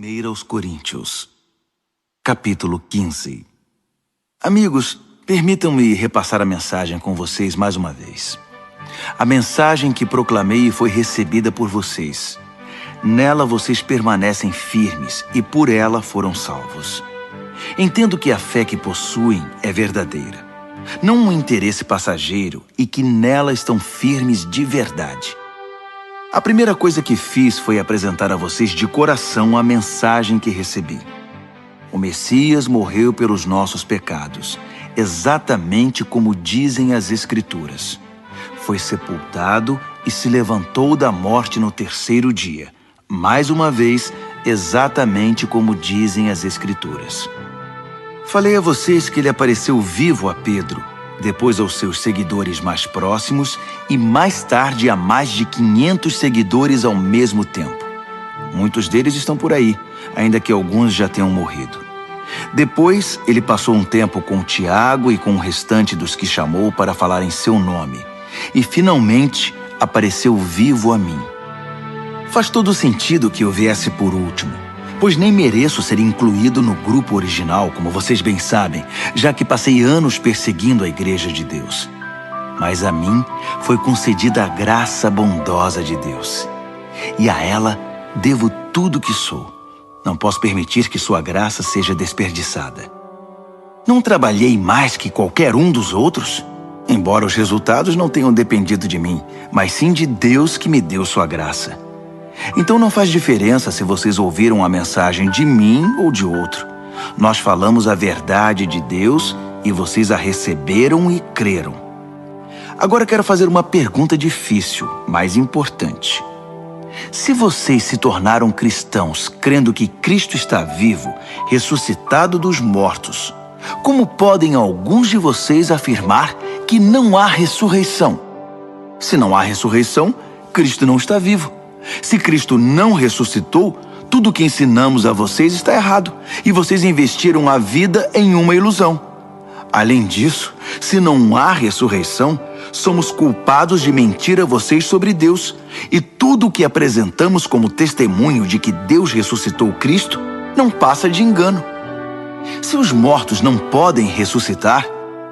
1 aos Coríntios, capítulo 15. Amigos, permitam-me repassar a mensagem com vocês mais uma vez. A mensagem que proclamei foi recebida por vocês. Nela vocês permanecem firmes e por ela foram salvos. Entendo que a fé que possuem é verdadeira, não um interesse passageiro, e que nela estão firmes de verdade. A primeira coisa que fiz foi apresentar a vocês de coração a mensagem que recebi. O Messias morreu pelos nossos pecados, exatamente como dizem as Escrituras. Foi sepultado e se levantou da morte no terceiro dia. Mais uma vez, exatamente como dizem as Escrituras. Falei a vocês que ele apareceu vivo a Pedro, depois aos seus seguidores mais próximos e mais tarde a mais de 500 seguidores ao mesmo tempo. Muitos deles estão por aí, ainda que alguns já tenham morrido. Depois, ele passou um tempo com Tiago e com o restante dos que chamou para falar em seu nome. E, finalmente, apareceu vivo a mim. Faz todo sentido que eu viesse por último, pois nem mereço ser incluído no grupo original, como vocês bem sabem, já que passei anos perseguindo a Igreja de Deus. Mas a mim foi concedida a graça bondosa de Deus. E a ela devo tudo que sou. Não posso permitir que sua graça seja desperdiçada. Não trabalhei mais que qualquer um dos outros, embora os resultados não tenham dependido de mim, mas sim de Deus que me deu sua graça. Então não faz diferença se vocês ouviram a mensagem de mim ou de outro. Nós falamos a verdade de Deus e vocês a receberam e creram. Agora quero fazer uma pergunta difícil, mas importante. Se vocês se tornaram cristãos crendo que Cristo está vivo, ressuscitado dos mortos, como podem alguns de vocês afirmar que não há ressurreição? Se não há ressurreição, Cristo não está vivo. Se Cristo não ressuscitou, tudo o que ensinamos a vocês está errado, e vocês investiram a vida em uma ilusão. Além disso, se não há ressurreição, somos culpados de mentir a vocês sobre Deus, e tudo o que apresentamos como testemunho de que Deus ressuscitou Cristo não passa de engano. Se os mortos não podem ressuscitar,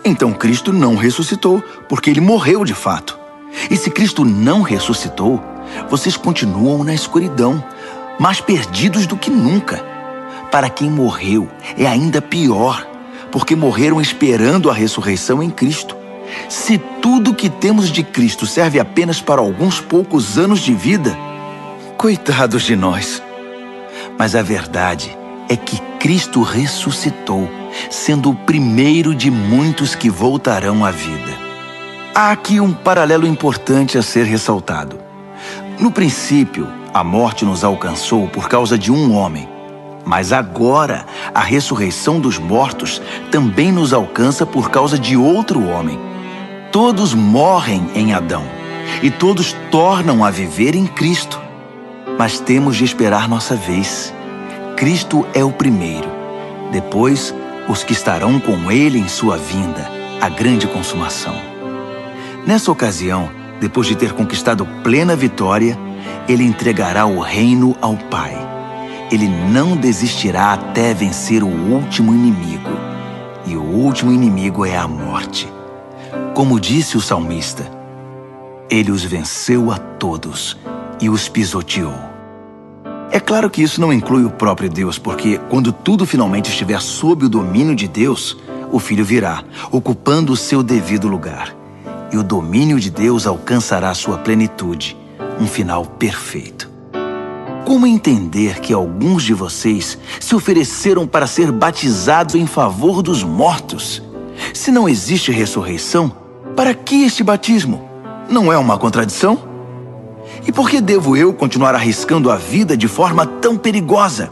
então Cristo não ressuscitou, porque ele morreu de fato. E se Cristo não ressuscitou, vocês continuam na escuridão, mais perdidos do que nunca. Para quem morreu, é ainda pior, porque morreram esperando a ressurreição em Cristo. Se tudo que temos de Cristo serve apenas para alguns poucos anos de vida, coitados de nós. Mas a verdade é que Cristo ressuscitou, sendo o primeiro de muitos que voltarão à vida. Há aqui um paralelo importante a ser ressaltado. No princípio, a morte nos alcançou por causa de um homem. Mas agora, a ressurreição dos mortos também nos alcança por causa de outro homem. Todos morrem em Adão, e todos tornam a viver em Cristo. Mas temos de esperar nossa vez. Cristo é o primeiro. Depois, os que estarão com ele em sua vinda, a grande consumação. Nessa ocasião, depois de ter conquistado plena vitória, ele entregará o reino ao Pai. Ele não desistirá até vencer o último inimigo. E o último inimigo é a morte. Como disse o salmista, ele os venceu a todos e os pisoteou. É claro que isso não inclui o próprio Deus, porque quando tudo finalmente estiver sob o domínio de Deus, o Filho virá, ocupando o seu devido lugar. E o domínio de Deus alcançará sua plenitude, um final perfeito. Como entender que alguns de vocês se ofereceram para ser batizados em favor dos mortos? Se não existe ressurreição, para que este batismo? Não é uma contradição? E por que devo eu continuar arriscando a vida de forma tão perigosa?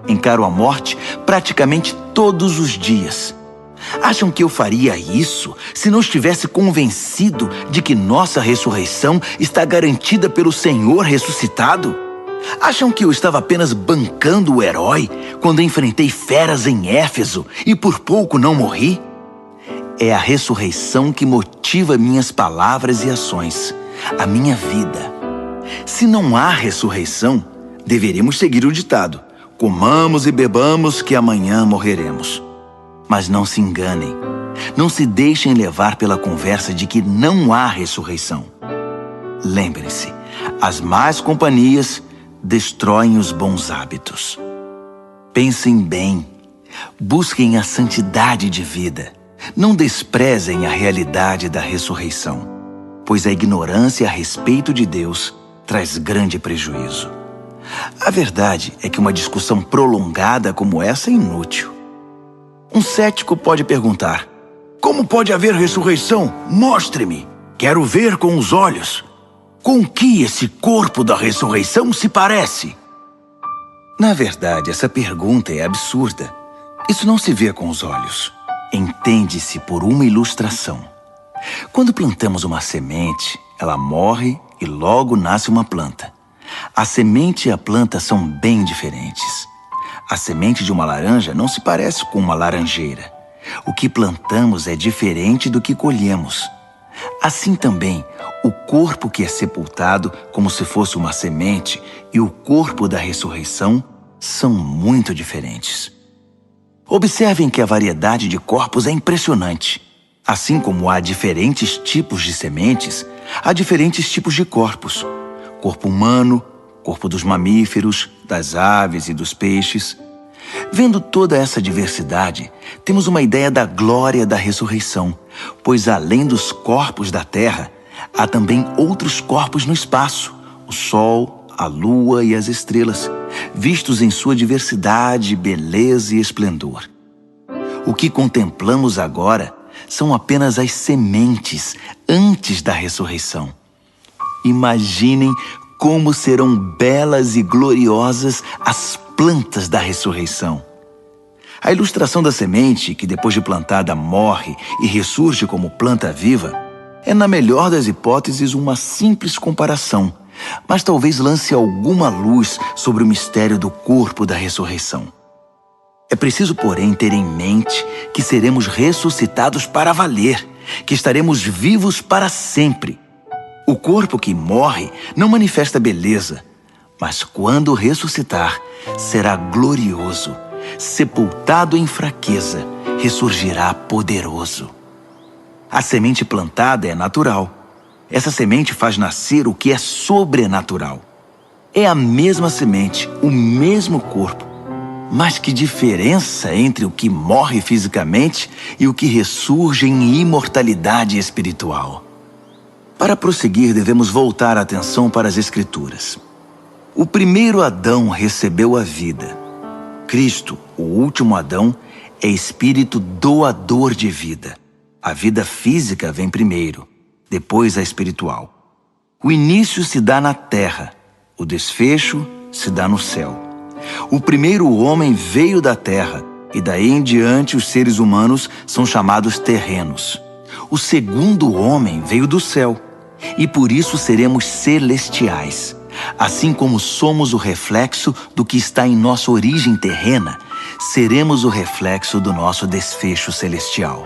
Encaro a morte praticamente todos os dias. Acham que eu faria isso se não estivesse convencido de que nossa ressurreição está garantida pelo Senhor ressuscitado? Acham que eu estava apenas bancando o herói quando enfrentei feras em Éfeso e por pouco não morri? É a ressurreição que motiva minhas palavras e ações, a minha vida. Se não há ressurreição, deveríamos seguir o ditado: comamos e bebamos que amanhã morreremos. Mas não se enganem. Não se deixem levar pela conversa de que não há ressurreição. Lembrem-se, as más companhias destroem os bons hábitos. Pensem bem. Busquem a santidade de vida. Não desprezem a realidade da ressurreição, pois a ignorância a respeito de Deus traz grande prejuízo. A verdade é que uma discussão prolongada como essa é inútil. Um cético pode perguntar: como pode haver ressurreição? Mostre-me. Quero ver com os olhos. Com que esse corpo da ressurreição se parece? Na verdade, essa pergunta é absurda. Isso não se vê com os olhos. Entende-se por uma ilustração. Quando plantamos uma semente, ela morre e logo nasce uma planta. A semente e a planta são bem diferentes. A semente de uma laranja não se parece com uma laranjeira. O que plantamos é diferente do que colhemos. Assim também, o corpo que é sepultado como se fosse uma semente e o corpo da ressurreição são muito diferentes. Observem que a variedade de corpos é impressionante. Assim como há diferentes tipos de sementes, há diferentes tipos de corpos. Corpo humano, corpo dos mamíferos, das aves e dos peixes. Vendo toda essa diversidade, temos uma ideia da glória da ressurreição, pois além dos corpos da terra, há também outros corpos no espaço, o sol, a lua e as estrelas, vistos em sua diversidade, beleza e esplendor. O que contemplamos agora são apenas as sementes antes da ressurreição. Imaginem como serão belas e gloriosas as plantas da ressurreição. A ilustração da semente, que depois de plantada morre e ressurge como planta viva, é, na melhor das hipóteses, uma simples comparação, mas talvez lance alguma luz sobre o mistério do corpo da ressurreição. É preciso, porém, ter em mente que seremos ressuscitados para valer, que estaremos vivos para sempre. O corpo que morre não manifesta beleza, mas quando ressuscitar, será glorioso. Sepultado em fraqueza, ressurgirá poderoso. A semente plantada é natural. Essa semente faz nascer o que é sobrenatural. É a mesma semente, o mesmo corpo. Mas que diferença entre o que morre fisicamente e o que ressurge em imortalidade espiritual. Para prosseguir, devemos voltar a atenção para as Escrituras. O primeiro Adão recebeu a vida. Cristo, o último Adão, é espírito doador de vida. A vida física vem primeiro, depois a espiritual. O início se dá na terra, o desfecho se dá no céu. O primeiro homem veio da terra, e daí em diante os seres humanos são chamados terrenos. O segundo homem veio do céu, e por isso seremos celestiais. Assim como somos o reflexo do que está em nossa origem terrena, seremos o reflexo do nosso desfecho celestial.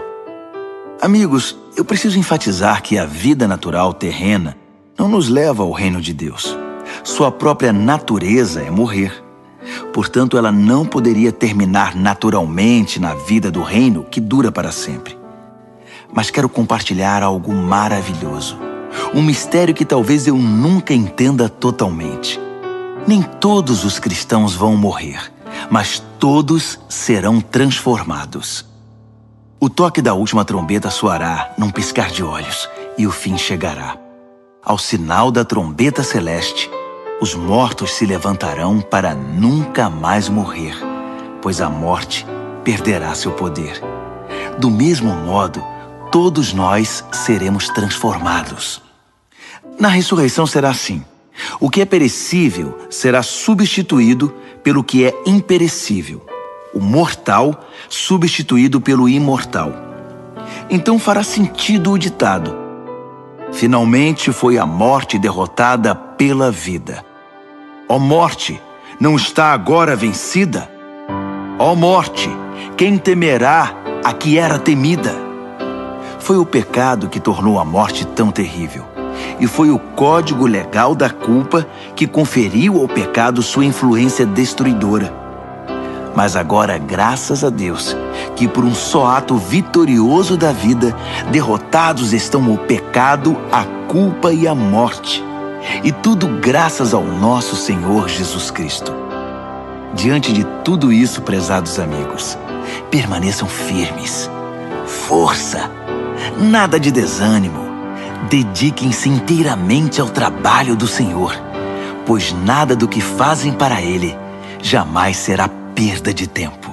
Amigos, eu preciso enfatizar que a vida natural terrena não nos leva ao reino de Deus. Sua própria natureza é morrer. Portanto, ela não poderia terminar naturalmente na vida do reino que dura para sempre. Mas quero compartilhar algo maravilhoso. Um mistério que talvez eu nunca entenda totalmente. Nem todos os cristãos vão morrer, mas todos serão transformados. O toque da última trombeta soará num piscar de olhos e o fim chegará. Ao sinal da trombeta celeste, os mortos se levantarão para nunca mais morrer, pois a morte perderá seu poder. Do mesmo modo, todos nós seremos transformados. Na ressurreição será assim. O que é perecível será substituído pelo que é imperecível. O mortal substituído pelo imortal. Então fará sentido o ditado: finalmente foi a morte derrotada pela vida. Ó morte, não está agora vencida? Ó morte, quem temerá a que era temida? Foi o pecado que tornou a morte tão terrível. E foi o código legal da culpa que conferiu ao pecado sua influência destruidora. Mas agora, graças a Deus, que por um só ato vitorioso da vida, derrotados estão o pecado, a culpa e a morte. E tudo graças ao nosso Senhor Jesus Cristo. Diante de tudo isso, prezados amigos, permaneçam firmes. Força! Nada de desânimo. Dediquem-se inteiramente ao trabalho do Senhor, pois nada do que fazem para Ele jamais será perda de tempo.